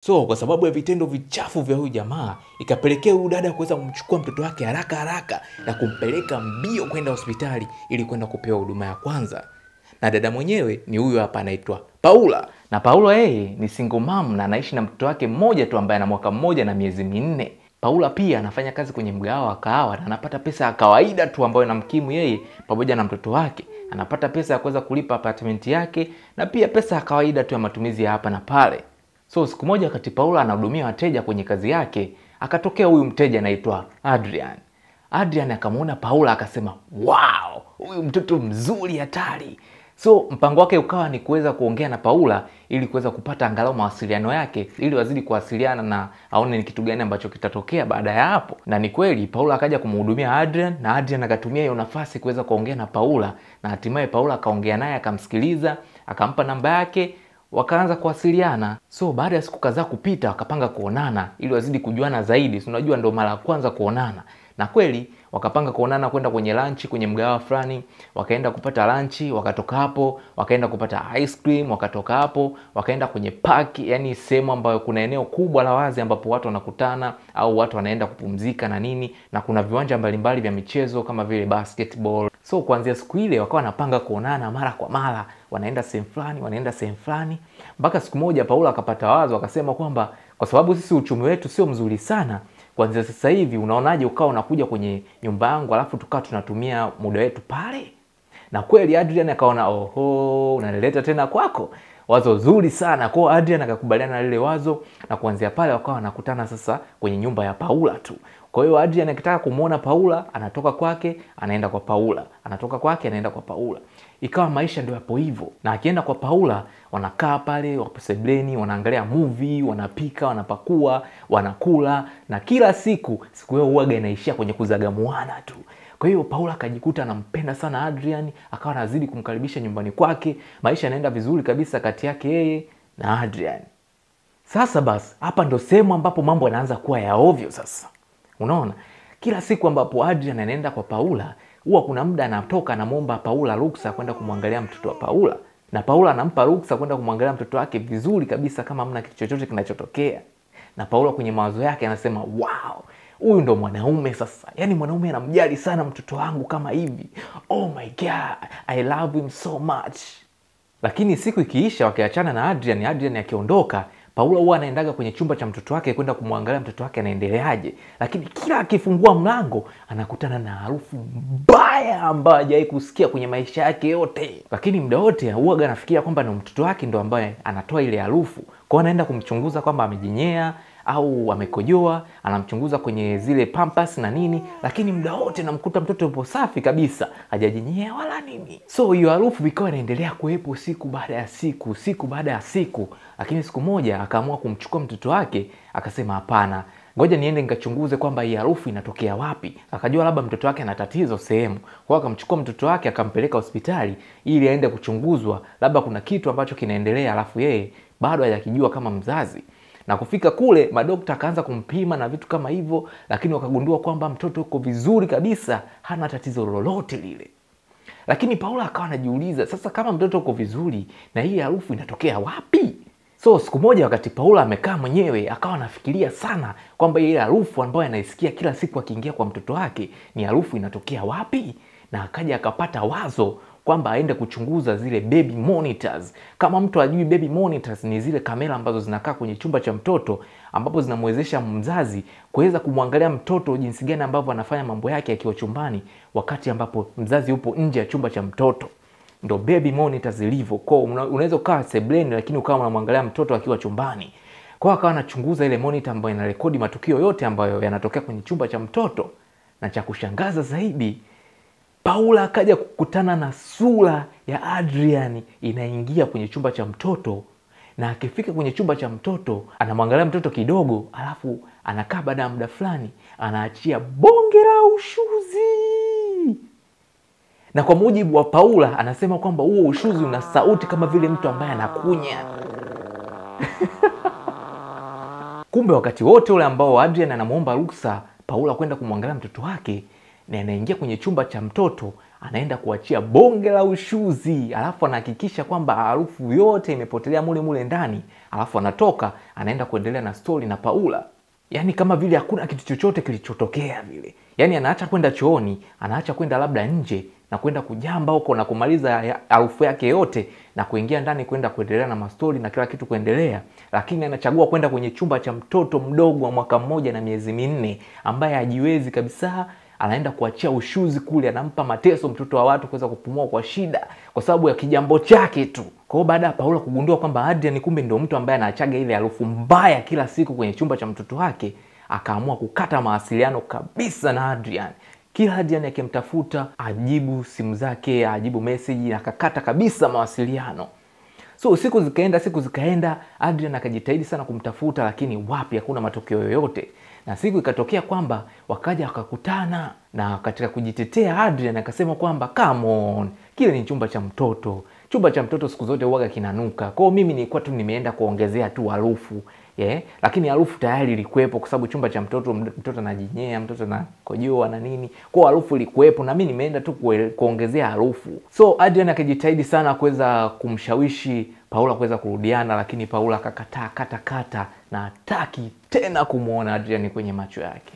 So kwa sababu ya vitendo vichafu vya huyu jamaa, ikapelekea huyu dada kuweza kumchukua mtoto wake haraka na kumpeleka mbio kwenda hospitali ili kwenda kupewa huduma ya kwanza. Na dada mwenyewe ni huyu hapa anaitwa Paula. Na Paula yeye ni single mom na anaishi na mtoto wake mmoja tu ambaye ana mwaka mmoja na miezi 4. Paula pia anafanya kazi kwenye mgahawa wa kahawa na anapata pesa ya kawaida tu ambayo inamkimu yeye pamoja na mtoto wake. Anapata pesa ya kuweza kulipa apartment yake na pia pesa ya kawaida tu ya matumizi ya hapa na pale. So siku moja wakati Paula anahudumia wateja kwenye kazi yake, akatokea huyu mteja anaitwa Adrian. Adrian akamuona Paula akasema, "Wow, huyu mtoto mzuri hatari." So mpango wake ukawa ni kuweza kuongea na Paula ili kuweza kupata angalau mawasiliano yake ili wazidi kuwasiliana na aone ni kitu gani ambacho kitatokea baada ya hapo. Na ni kweli Paula akaja kumhudumia Adrian na Adrian akatumia hiyo nafasi kuweza kuongea na Paula na hatimaye Paula akaongea naye, akamsikiliza, akampa namba yake, wakaanza kuwasiliana. So baada ya siku kadhaa kupita wakapanga kuonana ili wazidi kujuana zaidi. Unajua ndo mara ya kwanza kuonana. Na kweli wakapanga kuonana kwenda kwenye lunch kwenye mgahawa fulani, wakaenda kupata lunch, wakatoka hapo, wakaenda kupata ice cream, wakatoka hapo, wakaenda kwenye park, yani sehemu ambayo kuna eneo kubwa la wazi ambapo watu wanakutana au watu wanaenda kupumzika na nini, na kuna viwanja mbalimbali vya michezo kama vile basketball. So kuanzia siku ile wakawa wanapanga kuonana mara kwa mara, wanaenda sehemu fulani, mpaka siku moja Paula akapata wazo akasema kwamba kwa sababu sisi uchumi wetu sio mzuri sana, kwanza sasa hivi unaonaje ukawa unakuja kwenye nyumba yangu alafu tukawa tunatumia muda wetu pale? Na kweli Adrian akaona, oho, unaleta tena kwako, wazo zuri sana. Kwa Adrian akakubaliana na lile wazo na kuanzia pale wakawa wanakutana sasa kwenye nyumba ya Paula tu. Kwa hiyo Adrian akitaka kumuona Paula, anatoka kwake anaenda kwa Paula, anatoka kwake anaenda kwa Paula. Ikawa maisha ndio hapo hivyo. Na akienda kwa Paula, wanakaa pale, wapo sebleni, wanaangalia movie, wanapika, wanapakua, wanakula, na kila siku hiyo huaga inaishia kwenye kuzagamuana tu. Kwa hiyo Paula akajikuta anampenda sana Adrian, akawa anazidi kumkaribisha nyumbani kwake. Maisha yanaenda vizuri kabisa kati yake yeye na Adrian. Sasa basi, hapa ndo sehemu ambapo mambo yanaanza kuwa ya ovyo sasa. Unaona? Kila siku ambapo Adrian anaenda kwa Paula, huwa kuna muda anatoka anamuomba Paula ruksa kwenda kumwangalia mtoto wa Paula. Na Paula anampa ruksa kwenda kumwangalia mtoto wake vizuri kabisa kama hamna kitu chochote kinachotokea. Na Paula kwenye mawazo yake anasema, "Wow, huyu ndo mwanaume sasa. Yaani mwanaume anamjali sana mtoto wangu kama hivi. Oh my god, I love him so much." Lakini siku ikiisha wakiachana na Adrian akiondoka, Paula huwa anaendaga kwenye chumba cha mtoto wake kwenda kumwangalia mtoto wake anaendeleaje. Lakini kila akifungua mlango anakutana na harufu mbaya ambayo hajawahi kusikia kwenye maisha yake yote. Lakini muda wote huwa anafikiria kwamba ni mtoto wake ndo ambaye anatoa ile harufu. Kwa hiyo anaenda kumchunguza kwamba amejinyea au amekojoa, anamchunguza kwenye zile pampers na nini, lakini muda wote namkuta mtoto yupo safi kabisa, hajajinyea wala nini. So hiyo harufu ikawa inaendelea kuwepo siku baada ya siku. Lakini siku moja akaamua kumchukua mtoto wake, akasema hapana, ngoja niende nikachunguze kwamba hii harufu inatokea wapi. Akajua labda mtoto wake ana tatizo sehemu. Kwa hiyo akamchukua mtoto wake akampeleka hospitali ili aende kuchunguzwa, labda kuna kitu ambacho kinaendelea alafu yeye bado hajakijua kama mzazi. Na kufika kule madokta akaanza kumpima na vitu kama hivyo, lakini wakagundua kwamba mtoto yuko vizuri kabisa, hana tatizo lolote lile. Lakini Paula akawa anajiuliza, sasa kama mtoto yuko vizuri na hii harufu inatokea wapi? So siku moja wakati Paula amekaa mwenyewe akawa anafikiria sana kwamba ile harufu ambayo anaisikia kila siku akiingia kwa mtoto wake ni harufu inatokea wapi? Na akaja akapata wazo kwamba aende kuchunguza zile baby monitors. Kama mtu ajui, baby monitors ni zile kamera ambazo zinakaa kwenye chumba cha mtoto ambapo zinamwezesha mzazi kuweza kumwangalia mtoto jinsi gani ambavyo anafanya mambo yake akiwa chumbani wakati ambapo mzazi yupo nje ya chumba cha mtoto. Ndo baby monitors zilivyo. Kwa unaweza ukawa sebleni lakini ukawa unamwangalia mtoto akiwa chumbani. Kwa akawa anachunguza ile monitor ambayo inarekodi matukio yote ambayo yanatokea kwenye chumba cha mtoto. Na cha kushangaza zaidi, Paula akaja kukutana na sura ya Adrian inaingia kwenye chumba cha mtoto, na akifika kwenye chumba cha mtoto anamwangalia mtoto kidogo, alafu anakaa baada ya muda fulani anaachia bonge la ushuzi. Na kwa mujibu wa Paula anasema kwamba huo ushuzi una sauti kama vile mtu ambaye anakunya. Kumbe wakati wote ule ambao Adrian anamuomba ruksa Paula kwenda kumwangalia mtoto wake, na anaingia kwenye chumba cha mtoto, anaenda kuachia bonge la ushuzi, alafu anahakikisha kwamba harufu yote imepotelea mule ndani, alafu anatoka anaenda kuendelea na story na Paula. Yaani kama vile hakuna kitu chochote kilichotokea vile. Yaani anaacha kwenda chooni, anaacha kwenda labda nje na kwenda kujamba huko na kumaliza harufu yake yote na kuingia ndani kwenda kuendelea na mastori na kila kitu kuendelea, lakini anachagua kwenda kwenye chumba cha mtoto mdogo wa mwaka 1 na miezi 4 ambaye hajiwezi kabisa. Anaenda kuachia ushuzi kule, anampa mateso mtoto wa watu kuweza kupumua kwa shida kwa sababu ya kijambo chake tu. Kwa hiyo baada ya Paula kugundua kwamba Adrian kumbe ndio mtu ambaye anaachaga ile harufu mbaya kila siku kwenye chumba cha mtoto wake, akaamua kukata mawasiliano kabisa na Adrian. Kila Adrian akimtafuta ajibu simu zake, ajibu message, akakata kabisa mawasiliano. So siku zikaenda, Adrian akajitahidi sana kumtafuta, lakini wapi, hakuna matokeo yoyote. Na siku ikatokea kwamba wakaja wakakutana, na katika kujitetea Adrian akasema kwamba come on, kile ni chumba cha mtoto. Chumba cha mtoto siku zote huaga kinanuka. Kwa hiyo mimi nilikuwa tu nimeenda kuongezea tu harufu. Lakini harufu tayari ilikuwepo kwa sababu chumba cha mtoto anajinyea, mtoto anakojoa na nini. Kwa hiyo harufu ilikuwepo na mimi nimeenda tu kuongezea harufu. So Adrian akajitahidi sana kuweza kumshawishi Paula kuweza kurudiana, lakini Paula akakataa kata na hataki tena kumuona Adrian kwenye macho yake.